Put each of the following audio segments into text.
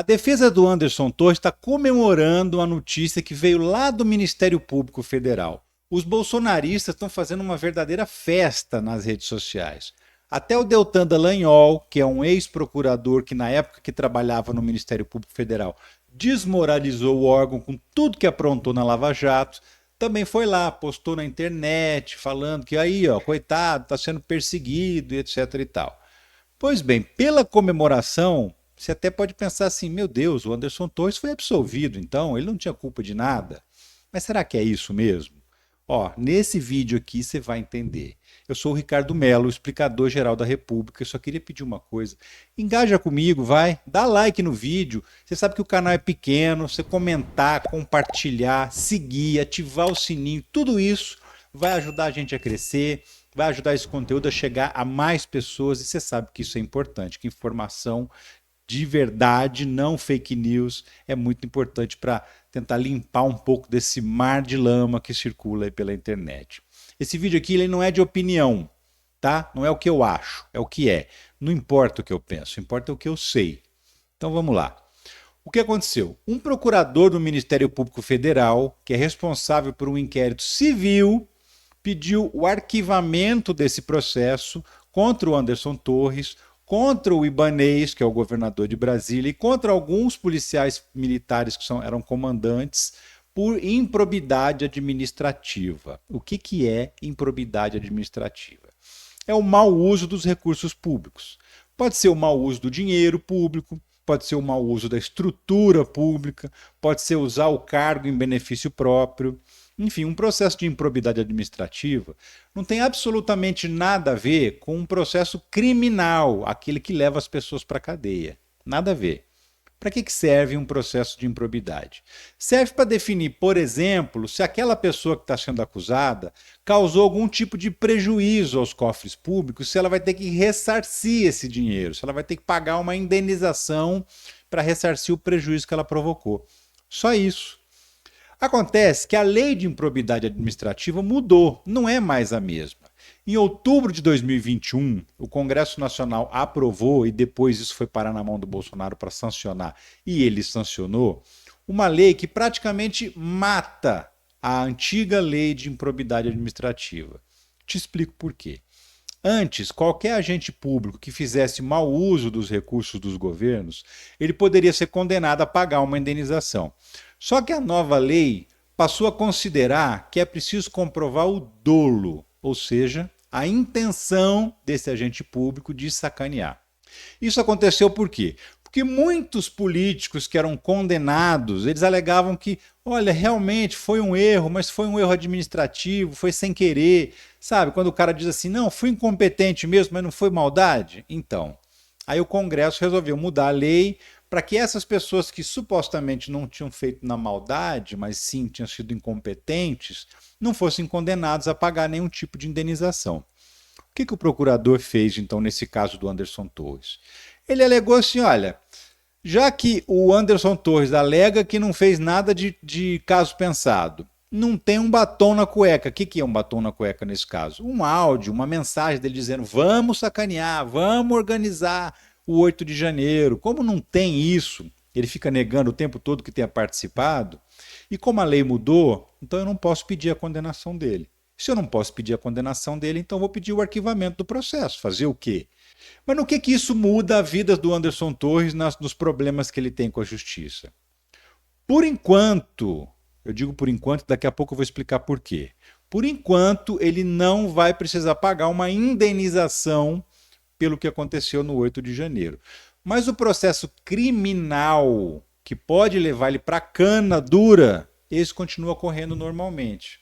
A defesa do Anderson Torres está comemorando a notícia que veio lá do Ministério Público Federal. Os bolsonaristas estão fazendo uma verdadeira festa nas redes sociais. Até o Deltan Dallagnol, que é um ex-procurador que na época que trabalhava no Ministério Público Federal desmoralizou o órgão com tudo que aprontou na Lava Jato, também foi lá, postou na internet falando que aí, ó, coitado, está sendo perseguido e etc e tal. Pois bem, pela comemoração, você até pode pensar assim, meu Deus, o Anderson Torres foi absolvido, então ele não tinha culpa de nada. Mas será que é isso mesmo? Ó, nesse vídeo aqui você vai entender. Eu sou o Ricardo Mello, explicador geral da República. Eu só queria pedir uma coisa. Engaja comigo, vai. Dá like no vídeo. Você sabe que o canal é pequeno. Você comentar, compartilhar, seguir, ativar o sininho. Tudo isso vai ajudar a gente a crescer. Vai ajudar esse conteúdo a chegar a mais pessoas. E você sabe que isso é importante. Que informação de verdade, não fake news, é muito importante para tentar limpar um pouco desse mar de lama que circula aí pela internet. Esse vídeo aqui ele não é de opinião, tá? Não é o que eu acho, é o que é. Não importa o que eu penso, importa o que eu sei. Então vamos lá. O que aconteceu? Um procurador do Ministério Público Federal, que é responsável por um inquérito civil, pediu o arquivamento desse processo contra o Anderson Torres, contra o Ibanez, que é o governador de Brasília, e contra alguns policiais militares que eram comandantes, por improbidade administrativa. O que é improbidade administrativa? É o mau uso dos recursos públicos. Pode ser o mau uso do dinheiro público, pode ser o mau uso da estrutura pública, pode ser usar o cargo em benefício próprio. Enfim, um processo de improbidade administrativa não tem absolutamente nada a ver com um processo criminal, aquele que leva as pessoas para a cadeia. Nada a ver. Para que serve um processo de improbidade? Serve para definir, por exemplo, se aquela pessoa que está sendo acusada causou algum tipo de prejuízo aos cofres públicos, se ela vai ter que ressarcir esse dinheiro, se ela vai ter que pagar uma indenização para ressarcir o prejuízo que ela provocou. Só isso. Acontece que a lei de improbidade administrativa mudou, não é mais a mesma. Em outubro de 2021, o Congresso Nacional aprovou, e depois isso foi parar na mão do Bolsonaro para sancionar, e ele sancionou, uma lei que praticamente mata a antiga lei de improbidade administrativa. Te explico por quê. Antes, qualquer agente público que fizesse mau uso dos recursos dos governos, ele poderia ser condenado a pagar uma indenização. Só que a nova lei passou a considerar que é preciso comprovar o dolo, ou seja, a intenção desse agente público de sacanear. Isso aconteceu por quê? Porque muitos políticos que eram condenados, eles alegavam que, olha, realmente foi um erro, mas foi um erro administrativo, foi sem querer. Sabe, quando o cara diz assim, não, fui incompetente mesmo, mas não foi maldade? Então, aí o Congresso resolveu mudar a lei para que essas pessoas que supostamente não tinham feito na maldade, mas sim tinham sido incompetentes, não fossem condenados a pagar nenhum tipo de indenização. O que o procurador fez, então, nesse caso do Anderson Torres? Ele alegou assim, olha, já que o Anderson Torres alega que não fez nada de caso pensado, não tem um batom na cueca. O que é um batom na cueca nesse caso? Um áudio, uma mensagem dele dizendo, vamos sacanear, vamos organizar o 8 de janeiro. Como não tem isso, ele fica negando o tempo todo que tenha participado, e como a lei mudou, então eu não posso pedir a condenação dele. Se eu não posso pedir a condenação dele, então eu vou pedir o arquivamento do processo. Fazer o quê? Mas no que isso muda a vida do Anderson Torres nos problemas que ele tem com a justiça? Por enquanto, eu digo por enquanto, daqui a pouco eu vou explicar por quê. Por enquanto, ele não vai precisar pagar uma indenização pelo que aconteceu no 8 de janeiro. Mas o processo criminal, que pode levar ele para a cana dura, esse continua correndo normalmente.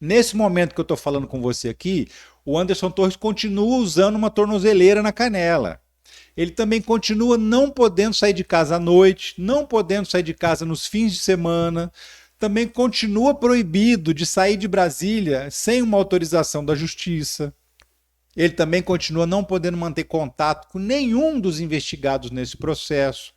Nesse momento que eu estou falando com você aqui, o Anderson Torres continua usando uma tornozeleira na canela. Ele também continua não podendo sair de casa à noite, não podendo sair de casa nos fins de semana, também continua proibido de sair de Brasília sem uma autorização da Justiça. Ele também continua não podendo manter contato com nenhum dos investigados nesse processo.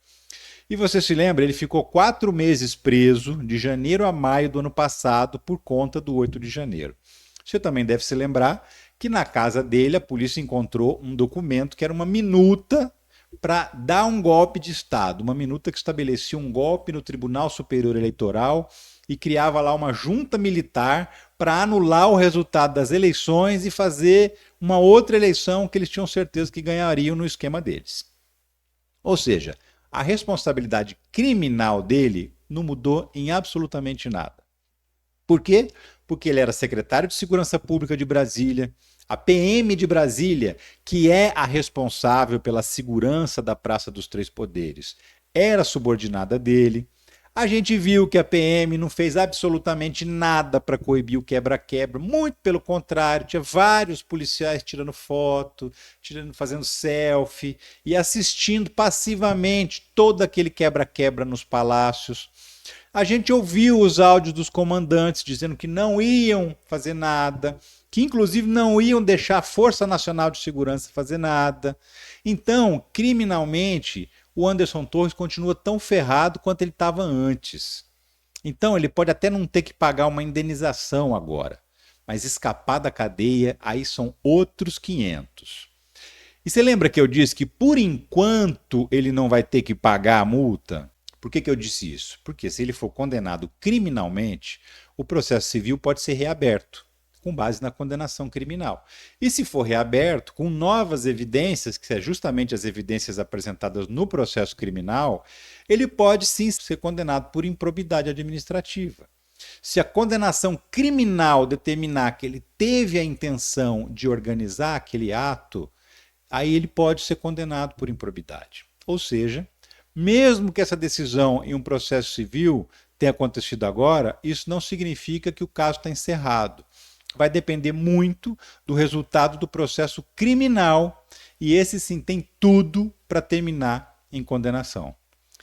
E você se lembra, ele ficou 4 meses preso, de janeiro a maio do ano passado, por conta do 8 de janeiro. Você também deve se lembrar que na casa dele a polícia encontrou um documento que era uma minuta para dar um golpe de Estado, uma minuta que estabelecia um golpe no Tribunal Superior Eleitoral e criava lá uma junta militar para anular o resultado das eleições e fazer uma outra eleição que eles tinham certeza que ganhariam no esquema deles. Ou seja, a responsabilidade criminal dele não mudou em absolutamente nada. Por quê? Porque ele era secretário de Segurança Pública de Brasília, a PM de Brasília, que é a responsável pela segurança da Praça dos Três Poderes, era subordinada dele. A gente viu que a PM não fez absolutamente nada para coibir o quebra-quebra, muito pelo contrário, tinha vários policiais tirando foto, fazendo selfie e assistindo passivamente todo aquele quebra-quebra nos palácios. A gente ouviu os áudios dos comandantes dizendo que não iam fazer nada, que inclusive não iam deixar a Força Nacional de Segurança fazer nada. Então, criminalmente, o Anderson Torres continua tão ferrado quanto ele estava antes. Então, ele pode até não ter que pagar uma indenização agora, mas escapar da cadeia, aí são outros 500. E você lembra que eu disse que, por enquanto, ele não vai ter que pagar a multa? Por que eu disse isso? Porque se ele for condenado criminalmente, o processo civil pode ser reaberto, com base na condenação criminal. E se for reaberto, com novas evidências, que são justamente as evidências apresentadas no processo criminal, ele pode sim ser condenado por improbidade administrativa. Se a condenação criminal determinar que ele teve a intenção de organizar aquele ato, aí ele pode ser condenado por improbidade. Ou seja, mesmo que essa decisão em um processo civil tenha acontecido agora, isso não significa que o caso está encerrado. Vai depender muito do resultado do processo criminal e esse sim tem tudo para terminar em condenação.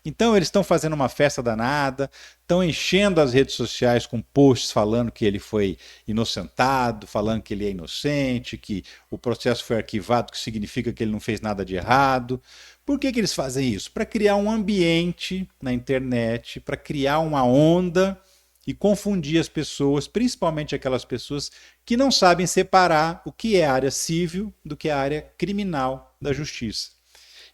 Então eles estão fazendo uma festa danada, estão enchendo as redes sociais com posts falando que ele foi inocentado, falando que ele é inocente, que o processo foi arquivado, que significa que ele não fez nada de errado. Por que eles fazem isso? Para criar um ambiente na internet, para criar uma onda e confundir as pessoas, principalmente aquelas pessoas que não sabem separar o que é a área civil do que é a área criminal da justiça.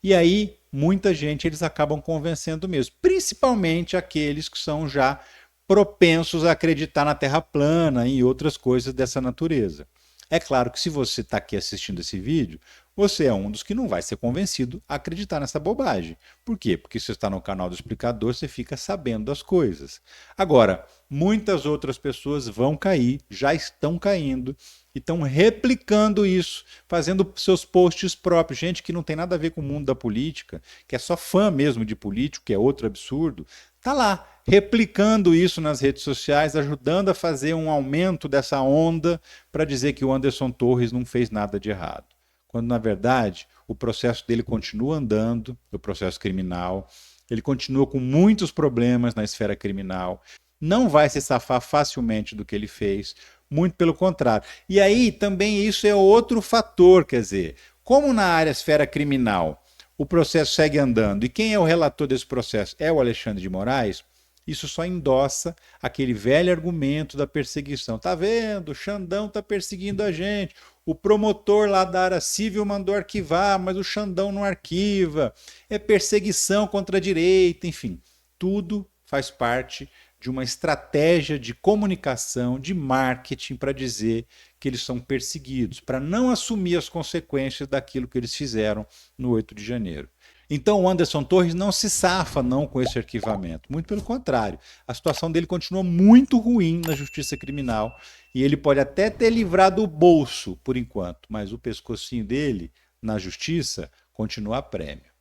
E aí, muita gente eles acabam convencendo mesmo, principalmente aqueles que são já propensos a acreditar na Terra plana e outras coisas dessa natureza. É claro que se você está aqui assistindo esse vídeo, você é um dos que não vai ser convencido a acreditar nessa bobagem. Por quê? Porque se você está no canal do Explicador, você fica sabendo das coisas. Agora, muitas outras pessoas vão cair, já estão caindo, e estão replicando isso, fazendo seus posts próprios. Gente que não tem nada a ver com o mundo da política, que é só fã mesmo de político, que é outro absurdo, está lá, replicando isso nas redes sociais, ajudando a fazer um aumento dessa onda para dizer que o Anderson Torres não fez nada de errado. Quando, na verdade, o processo dele continua andando, o processo criminal, ele continua com muitos problemas na esfera criminal, não vai se safar facilmente do que ele fez, muito pelo contrário. E aí também isso é outro fator, quer dizer, como na área esfera criminal o processo segue andando, e quem é o relator desse processo é o Alexandre de Moraes, isso só endossa aquele velho argumento da perseguição. Tá vendo? O Xandão tá perseguindo a gente. O promotor lá da área civil mandou arquivar, mas o Xandão não arquiva. É perseguição contra a direita, enfim. Tudo faz parte de uma estratégia de comunicação, de marketing, para dizer que eles são perseguidos, para não assumir as consequências daquilo que eles fizeram no 8 de janeiro. Então o Anderson Torres não se safa não com esse arquivamento, muito pelo contrário, a situação dele continua muito ruim na justiça criminal e ele pode até ter livrado o bolso por enquanto, mas o pescocinho dele na justiça continua a prêmio.